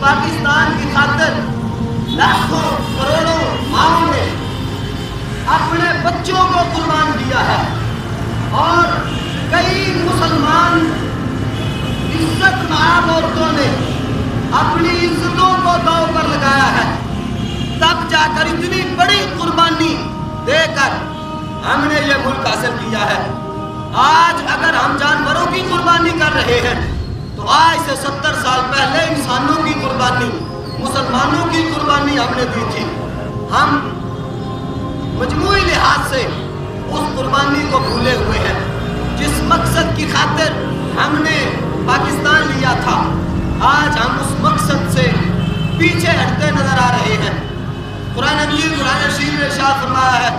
پاکستان کی خاطر لاکھوں کروڑوں ماؤں نے اپنے بچوں کو قربان کیا ہے اور کئی مسلمان عزت مآب عورتوں نے اپنی عزتوں کو داؤ پر لگایا ہے، تب جا کر اتنی بڑی قربانی دے کر ہم نے یہ ملک حاصل کیا ہے۔ آج اگر ہم جانوروں کی قربانی کر رہے ہیں تو آج سے 70 سال پہلے انسانوں کی قربانی، مسلمانوں کی قربانی ہم نے دی تھی۔ ہم مجموعی لحاظ سے اس قربانی کو بھولے ہوئے ہیں، جس مقصد کی خاطر ہم نے پاکستان لیا تھا۔ آج ہم اس مقصد سے پیچھے ہٹتے نظر آ رہے ہیں۔ قرآن مجید قرآن شریف میں ارشاد فرمایا ہے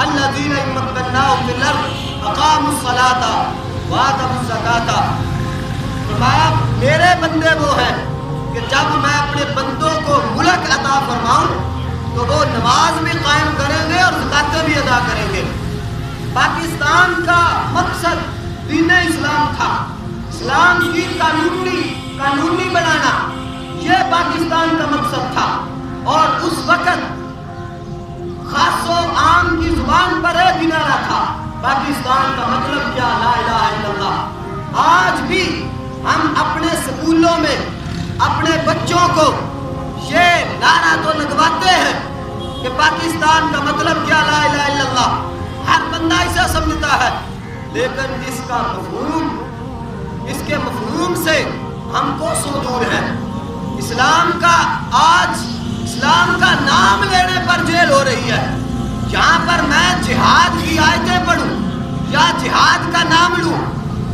الذین ان مکناہم فی الارض اقاموا الصلاۃ وآتوا الزکاۃ، فرمایا میرے بندے وہ ہیں کہ جب میں اپنے بندوں کو ملک عطا فرماؤں تو وہ نماز بھی قائم کریں گے اور زکاتیں بھی ادا کریں گے۔ پاکستان کا مقصد دین اسلام تھا، اسلام کی قانونی بنانا، یہ پاکستان کا مقصد تھا۔ اور اس وقت خاص و عام کی زبان پر ایک ہی نعرہ تھا، پاکستان کا مطلب کیا؟ لا الہ الا اللہ۔ آج بھی ہم اپنے سکولوں میں اپنے بچوں کو یہ نعرہ تو لگواتے ہیں کہ پاکستان کا مطلب کیا؟ لا الہ الا اللہ۔ ہر بندہ اسے سمجھتا ہے، لیکن اس کا مفہوم، اس کے مفہوم سے ہم کو سو دور ہے۔ اسلام کا نام لینے پر جیل ہو رہی ہے۔ جہاں پر میں جہاد کی آیتیں پڑھوں یا جہاد کا نام لوں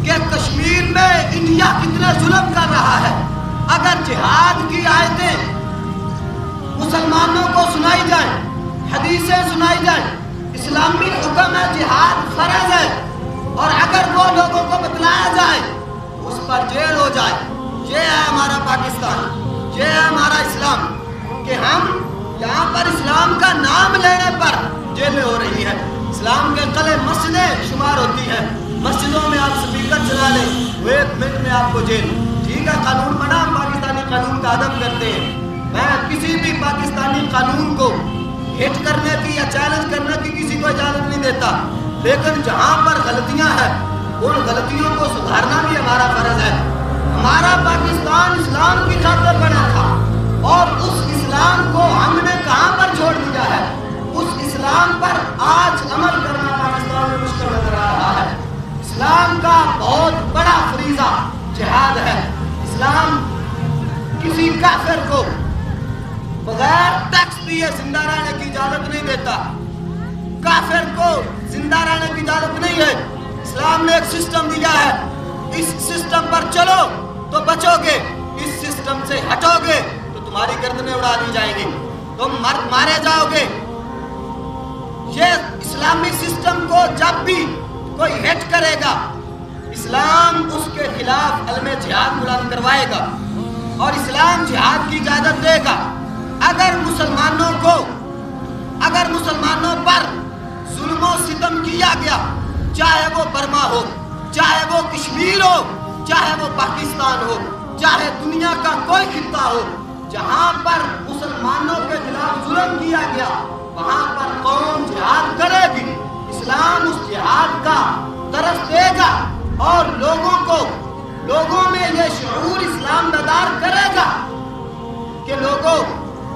کہ کشمیر میں انڈیا کتنے ظلم کر رہا ہے، اگر جہاد کی آیتیں مسلمانوں کو سنائی جائیں، حدیثیں سنائی جائیں، اسلامی حکم ہے جہاد فرض ہے، اور اگر وہ لوگوں کو بتلایا جائے اس پر جیل ہو جائے، یہ ہے ہمارا پاکستان، یہ ہے ہمارا اسلام، کہ ہم یہاں پر اسلام کا نام لینے پر جیلیں ہو رہی ہیں۔ اسلام کے قلعے مسجدیں شمار ہوتی ہیں، مسجدوں میں آپ سپیکر چلا لیں، وہ 1 منٹ میں آپ کو جیل۔ ٹھیک ہے، قانون بنا، پاکستانی قانون کا ادب کرتے ہیں۔ میں کسی بھی پاکستانی قانون کو ہٹ کرنے کی یا چیلنج کرنے کی کسی کو اجازت نہیں دیتا، لیکن جہاں پر غلطیاں ہیں ان غلطیوں کو سدھارنا بھی ہمارا فرض ہے۔ ہمارا پاکستان اسلام کی خاطر بنا تھا، اور اس اسلام کو ہم نے کہاں پر چھوڑ دیا ہے؟ اس اسلام پر آج عمل کرنا پاکستان میں مشکل نظر آ رہا ہے۔ اسلام کا بہت بڑا فریضہ جہاد ہے۔ اسلام کسی کافر کو بغیر ٹیکس دیے زندہ رہنے کی اجازت نہیں دیتا، کافر کو زندہ رہنے کی اجازت نہیں ہے۔ اسلام نے ایک سسٹم دیا ہے، اس سسٹم پر چلو تو بچو گے، اس سسٹم سے ہٹو گے تو تمہاری گردنیں اڑا دی جائیں گی، تم مارے جاؤ گے۔ یہ اسلامی سسٹم کو جب بھی کوئی ہٹ کرے گا، اسلام اس کے خلاف علم جہاد بلند کروائے گا اور اسلام جہاد کی اجازت دے گا۔ اگر مسلمانوں پر ظلم و ستم کیا گیا، چاہے وہ برما ہو، چاہے وہ کشمیر ہو، چاہے وہ پاکستان ہو، چاہے دنیا کا کوئی خطہ ہو، جہاں پر مسلمانوں کے خلاف ظلم کیا گیا وہاں پر قوم جہاد کرے گی۔ اسلام اس جہاد کا درس دے گا اور لوگوں میں یہ شعور اسلام بیدار کرے گا کہ لوگوں،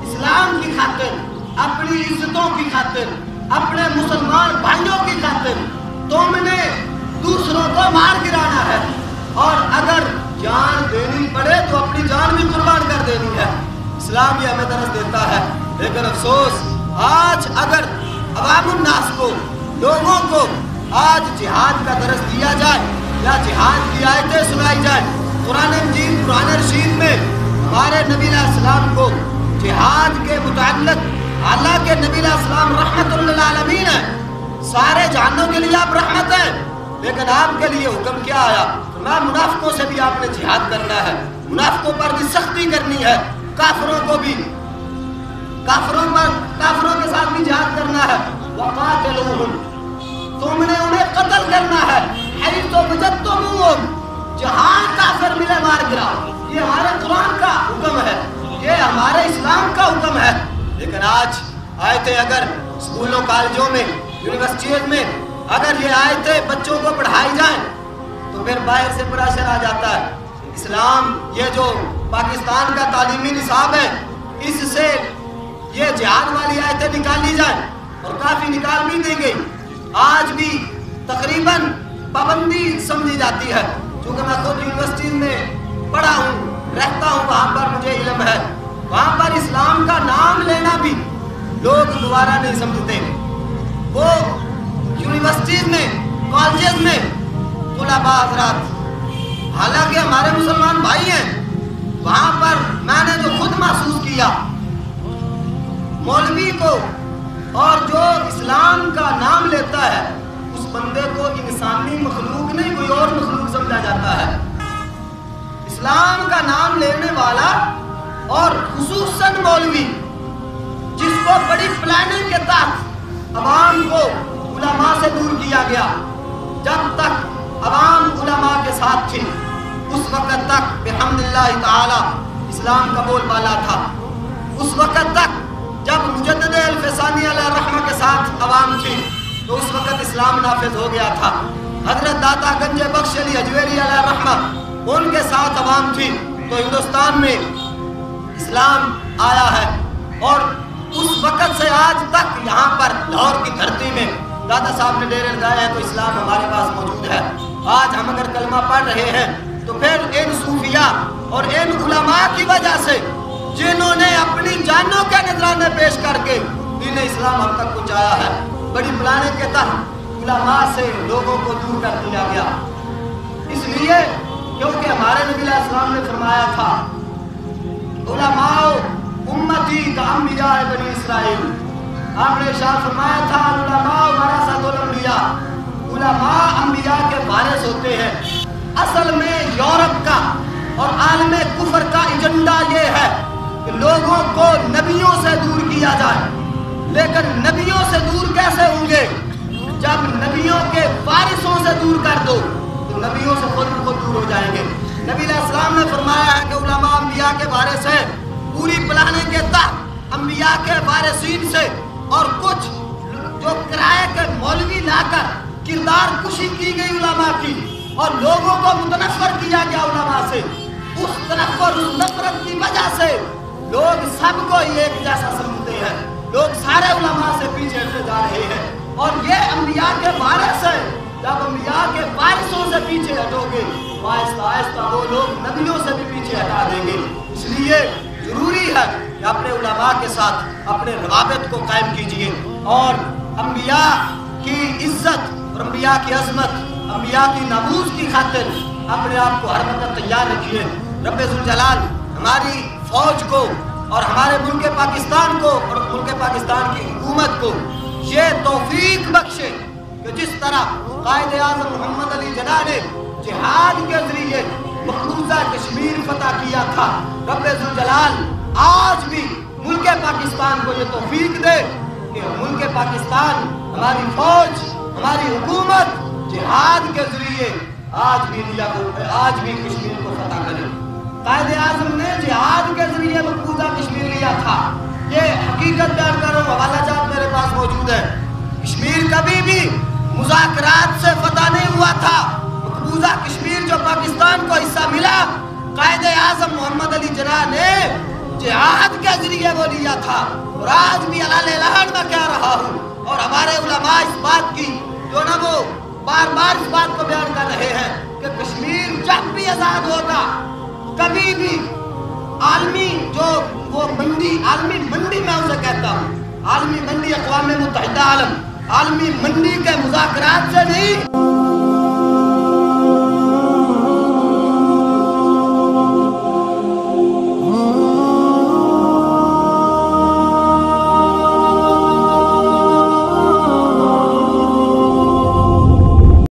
اسلام کی خاطر، اپنی عزتوں کی خاطر، اپنے مسلمان بھائیوں کی خاطر تم نے دوسروں کو مار گرانا ہے، اور اگر جان دینی پڑے تو اپنی جان بھی قربان کر دینی ہے۔ اسلام یہ ہمیں درس دیتا ہے، لیکن افسوس آج اگر عوام الناس کو، لوگوں کو آج جہاد کا درس دیا جائے یا جہاد کی آیتیں سنائی جائیں، قرآن مجید قرآن رشید میں ہمارے نبی علیہ السلام کو جہاد کے متعلق، حالانکہ نبی علیہ السلام رحمت للعالمین ہے، سارے جہانوں کے لیے آپ رحمت ہیں، لیکن آپ کے لیے حکم کیا آیا؟ میں منافقوں سے بھی آپ نے جہاد کرنا ہے، منافقوں پر بھی سختی کرنی ہے، کافروں کے ساتھ بھی جہاد کرنا ہے۔ وقاتلوہم، تم نے انہیں قتل کرنا ہے، حیث وجدتموہم، جہاں کافر ملے مار گراؤ۔ یہ ہمارے قرآن کا حکم ہے، آج آیتیں اگر اسکولوں کالجوں میں یونیورسٹیوں میں اگر یہ آیتیں بچوں کو پڑھائی جائیں تو پھر باہر سے پریشر آ جاتا ہے. اسلام یہ جو پاکستان کا تعلیمی نصاب ہے اس سے یہ جہاد والی آیتیں نکالی جائیں اور کافی نکال بھی دی گئی. آج بھی تقریباً پابندی سمجھی جاتی ہے. چونکہ میں خود یونیورسٹی میں پڑھا ہوں رہتا ہوں وہاں پر مجھے علم ہے. وہاں پر اسلام کا نام لینا بھی لوگ دوبارہ نہیں سمجھتے. وہ یونیورسٹیز میں کالجز میں طلباء حضرات حالانکہ ہمارے مسلمان بھائی ہیں وہاں پر میں نے جو خود محسوس کیا مولوی کو اور جو اسلام کا نام لیتا ہے اس بندے کو انسانی مخلوق نہیں کوئی اور مخلوق سمجھا جاتا ہے. اسلام کا نام لینے والا اور خصوصاً مولوی جس کو بڑی پلاننگ کے تحت عوام کو علماء سے دور کیا گیا. جب تک عوام علماء کے ساتھ تھی اس وقت تک بحمداللہ تعالی اسلام کا بول بالا تھا. اس وقت تک جب مجدد الفسانی علیہ الرحمہ کے ساتھ عوام تھی تو اس وقت اسلام نافذ ہو گیا تھا. حضرت داتا گنج بخش علی حجویری علیہ الرحمہ ان کے ساتھ عوام تھی تو ہندوستان میں اسلام آیا ہے. اور اس وقت سے آج تک یہاں پر لاہور کی دھرتی میں دادا صاحب نے ڈیرے لگائے ہیں تو اسلام ہمارے پاس موجود ہے. آج ہم اگر کلمہ پڑھ رہے ہیں تو پھر ان صوفیاء اور ان علماء کی وجہ سے جنہوں نے اپنی جانوں کے نذرانے پیش کر کے دین اسلام ہم تک پہنچایا ہے. بڑی پلاننگ کے تحت علماء سے لوگوں کو دور کر دیا گیا. اس لیے کیونکہ ہمارے نبی علیہ السلام نے فرمایا تھا علماء امتی کا انبیاء بنی اسرائیل. آپ نے ارشاد فرمایا تھا علماء ورثۃ الانبیاء علماء انبیاء کے وارث ہوتے ہیں. اصل میں یورپ کا اور عالم کفر کا ایجنڈا یہ ہے کہ لوگوں کو نبیوں سے دور کیا جائے. لیکن نبیوں سے دور کیسے ہوں گے جب نبیوں کے وارثوں سے دور کر دو تو نبیوں سے خود دور ہو جائیں گے. نبی علیہ السلام نے فرمایا ہے کہ علماء انبیاء کے وارث ہیں. پوری پلاننگ کے تحت انبیاء کے وارثین سے اور کچھ جو کرائے کے مولوی لا کر کردار کشی کی گئی علماء کی اور لوگوں کو متنفر کیا گیا علماء سے. اس تنفر اس نفرت کی وجہ سے لوگ سب کو ایک جیسا سمجھتے ہیں. لوگ سارے علماء سے پیچھے ہٹتے جا رہے ہیں اور یہ انبیاء کے وارث ہیں. جب انبیاء کے وارثوں سے پیچھے ہٹو گے آہستہ آہستہ وہ لوگ نبیوں سے بھی پیچھے ہٹا دیں گے. اس لیے ضروری ہے کہ اپنے علماء کے ساتھ اپنے روابط کو قائم کیجئے اور انبیاء کی عزت اور انبیاء کی عظمت انبیاء کی ناموس کی خاطر اپنے آپ کو ہر وقت تیار رکھیے. رب ذوالجلال ہماری فوج کو اور ہمارے ملک پاکستان کو اور ملک پاکستان کی حکومت کو یہ توفیق بخشے کہ جس طرح قائد اعظم محمد علی جناح نے جہاد کے ذریعے مقبوضہ کشمیر فتح کیا تھا. رب ذوالجلال آج بھی ملک پاکستان کو یہ توفیق دے کہ ملک پاکستان ہماری فوج ہماری حکومت جہاد کے ذریعے آج بھی کشمیر کو فتح کرے. قائد اعظم نے جہاد کے ذریعے مقبوضہ کشمیر لیا تھا. یہ حقیقت بیان کر رہا ہوں حوالہ جات میرے پاس موجود ہے. کشمیر کبھی بھی مذاکرات سے فتح نہیں ہوا تھا. مقبوضہ کشمیر جو پاکستان کو حصہ ملا قائد اعظم محمد علی جناح نے جہاد کے ذریعے وہ لیا تھا. اور آج بھی اعلان میں کہہ رہا ہوں اور ہمارے علماء اس بات کی جو نا وہ بار بار اس بات کو بیان کر رہے ہیں کہ کشمیر جب بھی آزاد ہوگا کبھی بھی عالمی جو وہ عالمی منڈی میں اسے کہتا ہوں عالمی منڈی اقوام متحدہ عالمی منڈی کے مذاکرات سے نہیں